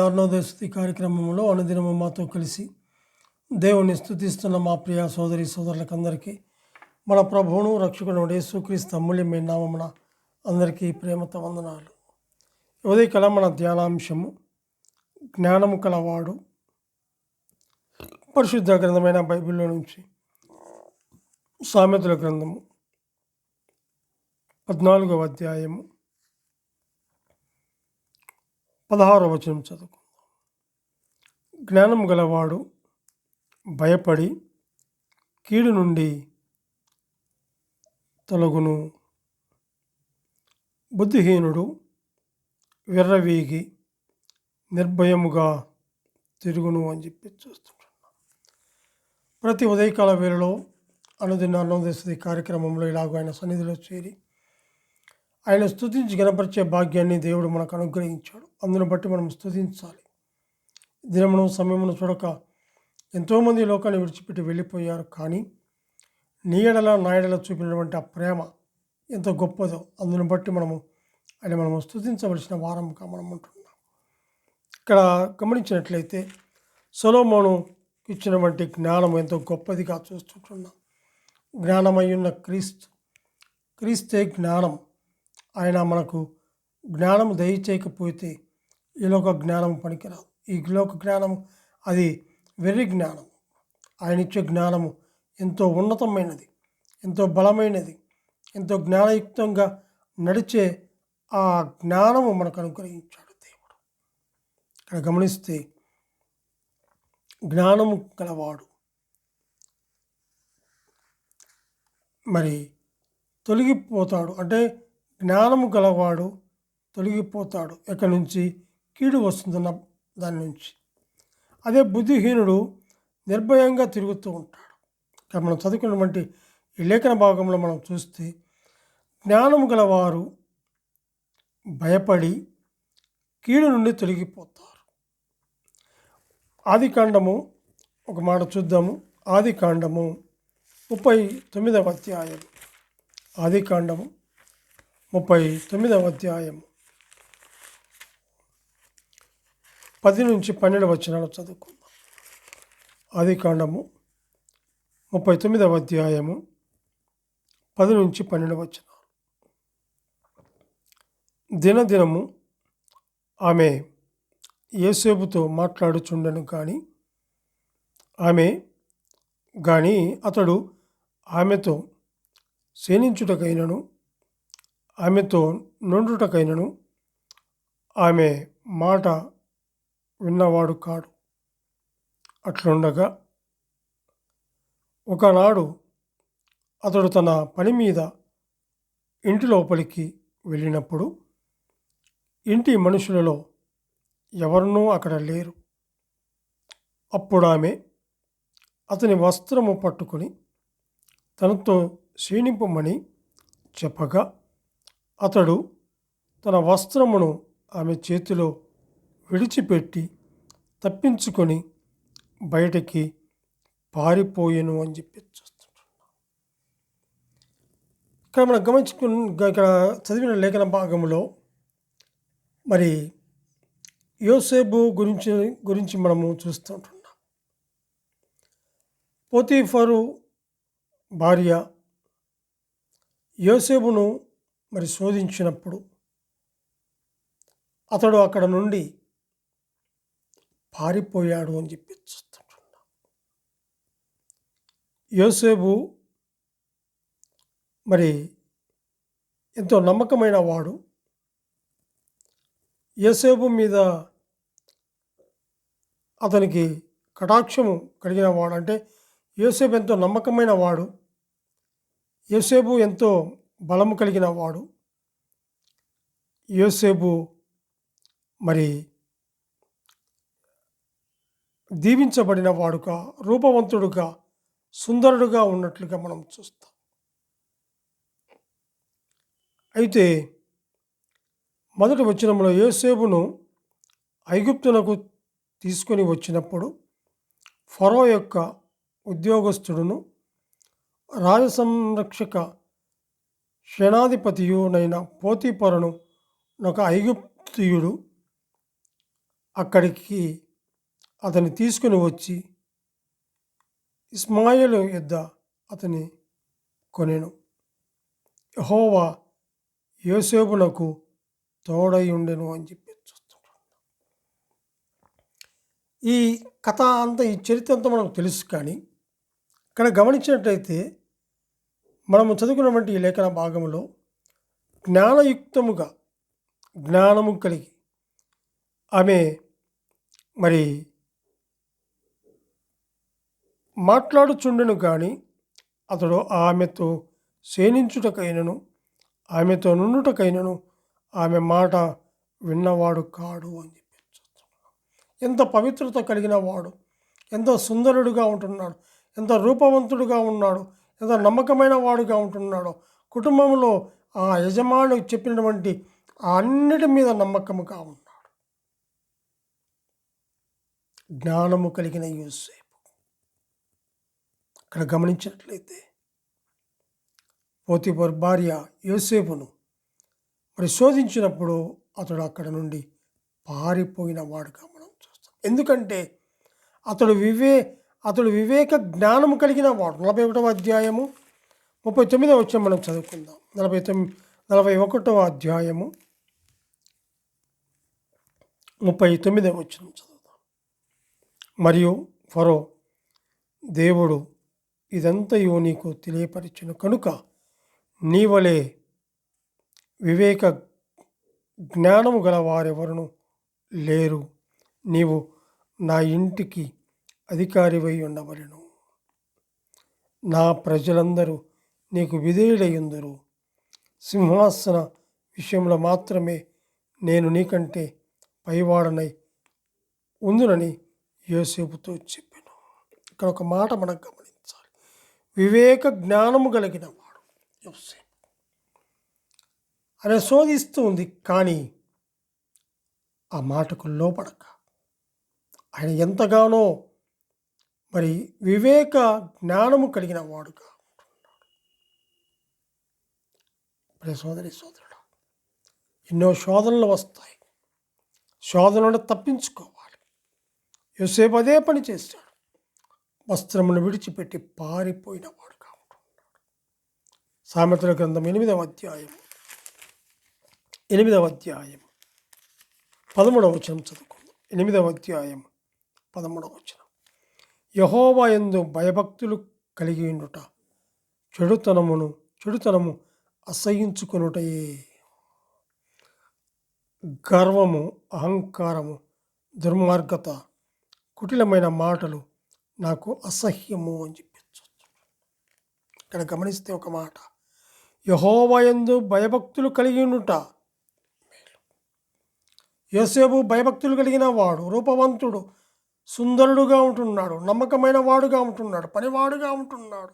అరుణోదయ కార్యక్రమంలో అనుదినము మాతో కలిసి దేవుని స్తుతిస్తున్న మా ప్రియ సోదరి సోదరులకందరికీ మన ప్రభువును రక్షకుడు యేసుక్రీస్తు అమూల్యమైన నామమున అందరికీ ప్రేమతో వందనాలు. ఉదయకాలం మన ధ్యానాంశము జ్ఞానము కలవాడు. పరిశుద్ధ గ్రంథమైన బైబిల్లో నుంచి సామెతల గ్రంథము 14వ అధ్యాయము 16వ వచనం చదువుకుందాం. జ్ఞానం గలవాడు భయపడి కీడు నుండి తొలగును, బుద్ధిహీనుడు విర్రవీగి నిర్భయముగా తిరుగును అని చెప్పి చూస్తుంటున్నాం. ప్రతి ఉదయకాల వేళలో అనుదిన అరుణోదయ కార్యక్రమంలో ఇలాగ ఆయన సన్నిధిలో చేరి ఆయన స్తుతించి గణపరిచే భాగ్యాన్ని దేవుడు మనకు అనుగ్రహించాడు. అందును బట్టి మనం స్తుతించాలి. దినమును సమయమును చూడక ఎంతోమంది లోకాన్ని విడిచిపెట్టి వెళ్ళిపోయారు. కానీ నీ ఎడల నా ఎడల చూపినటువంటి ఆ ప్రేమ ఎంత గొప్పదో అందును బట్టి మనము స్తుతించవలసిన వారంగా మనం ఉంటున్నాం. ఇక్కడ గమనించినట్లయితే సొలొమోను ఇచ్చినటువంటి జ్ఞానం ఎంతో గొప్పదిగా చూస్తుంటున్నాం. జ్ఞానమయ్యున్న క్రీస్తే జ్ఞానం. ఆయన మనకు జ్ఞానం దయచేయకపోతే ఈ లోక జ్ఞానం పనికిరాదు. ఈ లోక జ్ఞానం అది వెర్రి జ్ఞానం. ఆయన ఇచ్చే జ్ఞానము ఎంతో ఉన్నతమైనది, ఎంతో బలమైనది, ఎంతో జ్ఞానయుక్తంగా నడిచే ఆ జ్ఞానము మనకు అనుగ్రహించాడు దేవుడు. ఇక్కడ గమనిస్తే జ్ఞానము గలవాడు మరి తొలగిపోతాడు. అంటే జ్ఞానము గలవాడు తొలగిపోతాడు ఎక్కడి నుంచి? కీడు వస్తుందన్న దాని నుంచి. అదే బుద్ధిహీనుడు నిర్భయంగా తిరుగుతూ ఉంటాడు. ఇక్కడ మనం చదువుకున్నటువంటి ఈ లేఖన భాగంలో మనం చూస్తే జ్ఞానము గలవారు భయపడి కీడు నుండి తొలగిపోతారు. ఆదికాండము ఒక మాట చూద్దాము. ఆదికాండము 39వ అధ్యాయం. ఆదికాండము 39వ అధ్యాయం 10 నుంచి 12 వచనాలు చదువుకుందాం. ఆదికాండము 39వ అధ్యాయము 10 నుంచి 12 వచనాలు. దినదినము ఆమె యోసేపుతో మాట్లాడుచుండెను కానీ అతడు ఆమెతో సేనించుటకైనను ఆమెతో నుండుటకైనను ఆమె మాట విన్నవాడు కాడు. అట్లుండగా ఒకనాడు అతడు తన పని మీద ఇంటి లోపలికి వెళ్ళినప్పుడు ఇంటి మనుషులలో ఎవరినూ అక్కడ లేరు. అప్పుడు ఆమె అతని వస్త్రము పట్టుకొని తనతో క్షీణింపమని చెప్పగా అతడు తన వస్త్రమును ఆమె చేతిలో విడిచిపెట్టి తప్పించుకొని బయటికి పారిపోయెను అని చెప్పి చూస్తున్నాం. ఇక్కడ మనం ఇక్కడ చదివిన లేఖన భాగంలో మరి యోసేపు గురించి మనము చూస్తుంటున్నాం. పోతీఫరు భార్య యోసేపును మరి శోధించినప్పుడు అతడు అక్కడ నుండి పారిపోయాడు అని చెప్పి చూస్తుంటున్నాం. యోసేపు మరి ఎంతో నమ్మకమైన వాడు. యోసేపు మీద అతనికి కటాక్షము కలిగిన వాడు. అంటే యోసేపు ఎంతో నమ్మకమైన వాడు. యోసేపు ఎంతో బలము కలిగిన వాడు. యోసేపు మరి దీవించబడిన వాడుగా, రూపవంతుడుగా, సుందరుడుగా ఉన్నట్లుగా మనం చూస్తాం. అయితే మొదటి వచనంలో యోసేపును ఐగుప్తునకు తీసుకొని వచ్చినప్పుడు ఫరో యొక్క ఉద్యోగస్తుడును రాజసంరక్షక సేనాధిపతియునైన పోతీఫరును ఒక ఐగుప్తియుడు అక్కడికి అతన్ని తీసుకుని వచ్చి ఇస్మాయిలు యొద్ద అతని కొనెను. యెహోవా యోసేపునకు తోడై ఉండెను అని చెప్పి చూస్తుంటాం. ఈ కథ అంతా, ఈ చరిత్ర అంతా మనకు తెలుసు. కానీ ఇక్కడ గమనించినట్లయితే మనము చదువుకున్నటువంటి ఈ లేఖన భాగంలో జ్ఞానయుక్తముగా, జ్ఞానము కలిగి ఆమె మరి మాట్లాడుచుండెను. కానీ అతడు ఆమెతో సేనించుటకైనను, ఆమెతో నుండుటకైనను ఆమె మాట విన్నవాడు కాడు అని చెప్పి చూస్తున్నాడు. ఎంత పవిత్రత కలిగిన వాడు, ఎంత సుందరుడుగా ఉంటున్నాడు, ఎంత రూపవంతుడుగా ఉన్నాడు, ఎంత నమ్మకమైన వాడుగా ఉంటున్నాడో. కుటుంబంలో ఆ యజమాని చెప్పినటువంటి అన్నిటి మీద నమ్మకముగా ఉన్నాడు. జ్ఞానము కలిగిన యోసేపు. ఇక్కడ గమనించినట్లయితే పోతీఫర్ భార్య యోసేపును మరి శోధించినప్పుడు అతడు అక్కడ నుండి పారిపోయిన వాడుగా మనం చూస్తాం. ఎందుకంటే అతడు వివేక జ్ఞానము కలిగిన వాడు. 41వ అధ్యాయము 39వ వచనం మనం చదువుకుందాం. 41వ అధ్యాయము 39వ వచనం చదువుదాం. మరియు ఫరో, దేవుడు ఇదంతయు నీకు తెలియపరిచిన కనుక నీవలే వివేక జ్ఞానము గల వారెవరును లేరు. నీవు నా ఇంటికి అధికారివై ఉండవలెను. నా ప్రజలందరూ నీకు విధేయులయ్యుందురు. సింహాసన విషయంలో మాత్రమే నేను నీకంటే పైవాడనై ఉందునని యోసేపుతో చెప్పాను. ఇక్కడ ఒక మాట మనం గమనించాలి. వివేక జ్ఞానము కలిగిన వాడు యోసేపు. ఆయన శోధిస్తూ ఉంది, కానీ ఆ మాటకు లోపడక ఆయన ఎంతగానో మరి వివేక జ్ఞానము కలిగిన వాడుగా ఉంటున్నాడు. సోదరుడు, ఎన్నో శోధనలు వస్తాయి. శోధనలను తప్పించుకోవాలి. యోసేపు అదే పని చేశాడు. వస్త్రమును విడిచిపెట్టి పారిపోయిన వాడుగా ఉంటున్నాడు. సామెతల గ్రంథం 8వ అధ్యాయం 13వ వచనం చదువుకుందాం. 8వ అధ్యాయం 13వ వచనం. యెహోవా యందు భయభక్తులు కలిగి ఉండుట చెడుతనము అసహ్యించుకొనుటయే. గర్వము, అహంకారము, దుర్మార్గత, కుటిలమైన మాటలు నాకు అసహ్యము అని చెప్పి ఇక్కడ గమనిస్తే ఒక మాట, యెహోవా యందు భయభక్తులు కలిగి ఉండుట. యోసేపు భయభక్తులు కలిగిన వాడు, రూపవంతుడు, సుందరుడుగా ఉంటున్నాడు, నమ్మకమైన వాడుగా ఉంటున్నాడు, పనివాడుగా ఉంటున్నాడు,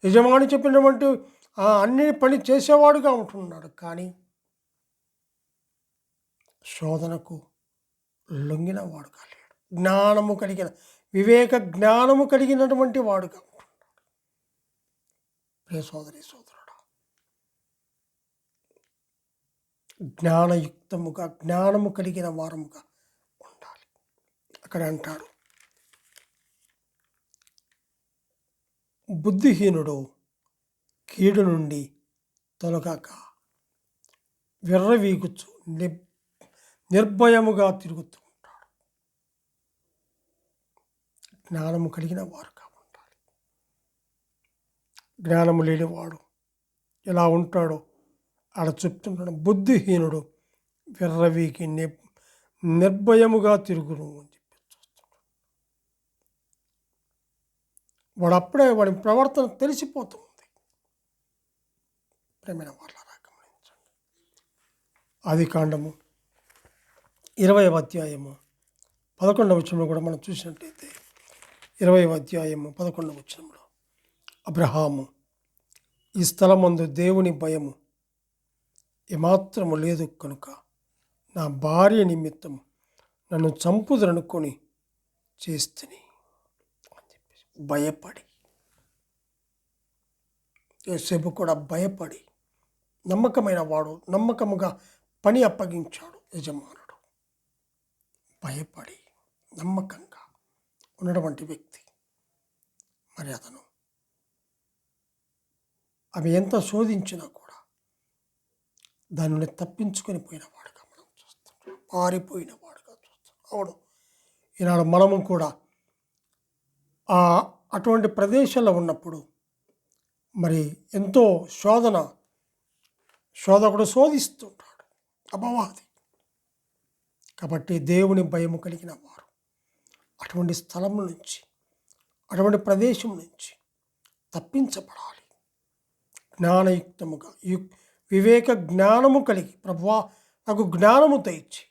యజమాని చెప్పినటువంటి అన్ని పని చేసేవాడుగా ఉంటున్నాడు. కానీ శోధనకు లొంగిన వాడుగా లేడు. జ్ఞానము కలిగిన, వివేక జ్ఞానము కలిగినటువంటి వాడుగా ఉంటున్నాడు. ప్రియ సోదరుడా, జ్ఞానయుక్తముగా, జ్ఞానము కలిగిన వారముగా ఉండాలి. అక్కడ అంటాడు, బుద్ధిహీనుడు కీడు నుండి తొలగాక విర్రవీగుచు నిర్భయముగా తిరుగుతూ ఉంటాడు. జ్ఞానము కలిగిన వారుగా ఉండాలి. జ్ఞానము లేనివాడు ఎలా ఉంటాడో ఆడ చెప్తుంటాడు. బుద్ధిహీనుడు విర్రవీకి నిర్భయముగా తిరుగును అని చెప్పి చూస్తున్నాడు. వాడు అప్పుడే వాడి ప్రవర్తన తెలిసిపోతుంది. ప్రేమైన వాళ్ళారా, గమనించండి. ఆదికాండము 20వ అధ్యాయము 11వ వచనంలో కూడా మనం చూసినట్లయితే 20వ అధ్యాయము 11వ వచనంలో, అబ్రహాము, ఈ స్థలమందు దేవుని భయము ఏమాత్రము లేదు కనుక నా భార్య నిమిత్తం నన్ను చంపుదరనుకొని చేస్తుని అని చెప్పేసి భయపడి, యోసేపు కూడా భయపడి, నమ్మకమైన వాడు, నమ్మకముగా పని అప్పగించాడు యజమానుడు. భయపడి నమ్మకంగా ఉన్నటువంటి వ్యక్తి, మరి అతను అవి ఎంత శోధించినా కూడా దాని నుండి తప్పించుకొని పోయినవాడుగా మనం చూస్తున్నాం, పారిపోయినవాడుగా చూస్తున్నాం. అవును, ఈనాడు మనము కూడా అటువంటి ప్రదేశాల్లో ఉన్నప్పుడు మరి ఎంతో శోధకుడు శోధిస్తుంటాడు, అపవాది. కాబట్టి దేవుని భయము కలిగిన వారు అటువంటి స్థలం నుంచి, అటువంటి ప్రదేశం నుంచి తప్పించబడాలి. జ్ఞానయుక్తముగా వివేక జ్ఞానము కలిగి, ప్రభువా నాకు జ్ఞానము దయచి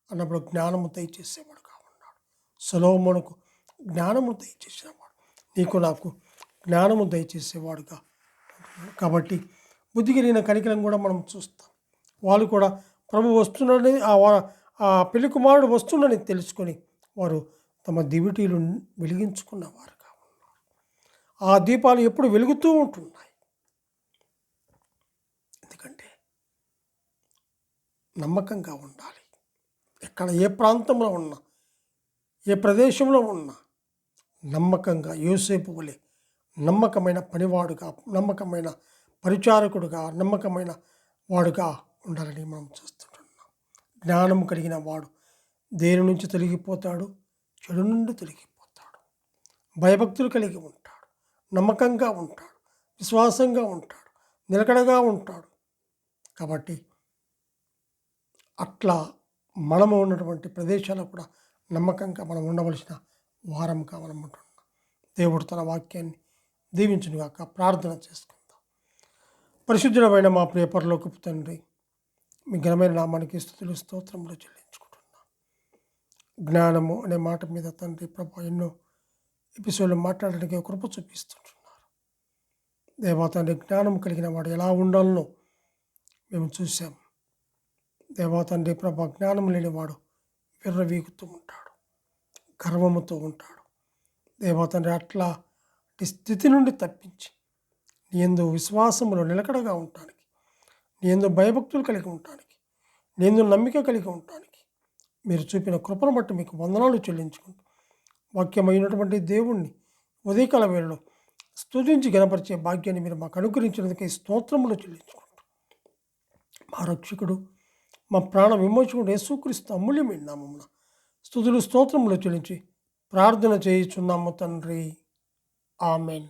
అన్నప్పుడు జ్ఞానము దయచేసేవాడుగా ఉన్నాడు. సొలొమోనుకు జ్ఞానము దయచేసినవాడు, నీకు నాకు జ్ఞానము దయచేసేవాడుగా. కాబట్టి బుద్ధి కలిగిన కనికలను కూడా మనం చూస్తాం. వాళ్ళు కూడా ప్రభు వస్తున్నాడని, ఆ పెళ్లి కుమారుడు వస్తుండని తెలుసుకొని వారు తమ దివిటీలు వెలిగించుకున్నవారుగా ఉన్నారు. ఆ దీపాలు ఎప్పుడు వెలుగుతూ ఉంటున్నాయి. ఎందుకంటే నమ్మకంగా ఉండాలి. ఎక్కడ ఏ ప్రాంతంలో ఉన్నా, ఏ ప్రదేశంలో ఉన్నా నమ్మకంగా యోసేపు వలె నమ్మకమైన పనివాడుగా, నమ్మకమైన పరిచారకుడుగా, నమ్మకమైన వాడుగా ఉండాలని మనం చూస్తుంటున్నాం. జ్ఞానం కలిగిన వాడు దేని నుంచి తొలగిపోతాడు? చెడు నుండి తొలగిపోతాడు. భయభక్తులు కలిగి ఉంటాడు, నమ్మకంగా ఉంటాడు, విశ్వాసంగా ఉంటాడు, నిలకడగా ఉంటాడు. కాబట్టి అట్లా మనము ఉన్నటువంటి ప్రదేశాల్లో కూడా నమ్మకంగా మనం ఉండవలసిన వారంగా మనం ఉంటున్నాం. దేవుడు తన వాక్యాన్ని దీవించునుగాక. ప్రార్థన చేసుకుందాం. పరిశుద్ధుడమైన మా ప్రియ పరలోకపు తండ్రి, మీ ఘనమైన నామానికి స్తుతులు స్తోత్రములు చెల్లించుకుంటున్నాం. జ్ఞానము అనే మాట మీద తండ్రి ప్రభు ఎన్నో ఎపిసోడ్లు మాట్లాడడానికి కృప చూపిస్తుంటున్నారు. దేవా తండ్రి, జ్ఞానం కలిగిన వాడు ఎలా ఉండాలనో మేము చూసాం. దేవా తండ్రి ప్రభు, జ్ఞానం లేనివాడు విర్రవీగుతూ ఉంటాడు, గర్వముతో ఉంటాడు. దేవా తండ్రి, అట్లాంటి స్థితి నుండి తప్పించి నీ యందు విశ్వాసములో నిలకడగా ఉండటానికి, నీ యందు భయభక్తులు కలిగి ఉండటానికి, నీ యందు నమ్మిక కలిగి ఉండటానికి మీరు చూపిన కృపను బట్టి మీకు వందనాలు చెల్లించుకుంటూ, వాక్యమైనటువంటి దేవుణ్ణి ఉదయకాల వేళలో స్తుతించి గణపరిచే భాగ్యాన్ని మీరు మాకు అనుగ్రహించినందుకే స్తోత్రములు చెల్లించుకుంటూ, మా రక్షకుడు, మా ప్రాణ విమోచకుడు యేసుక్రీస్తు అమూల్యమైన నామమున స్తుతులు స్తోత్రములు చెల్లించి ప్రార్థన చేయుచున్నాము తండ్రి. ఆమెన్.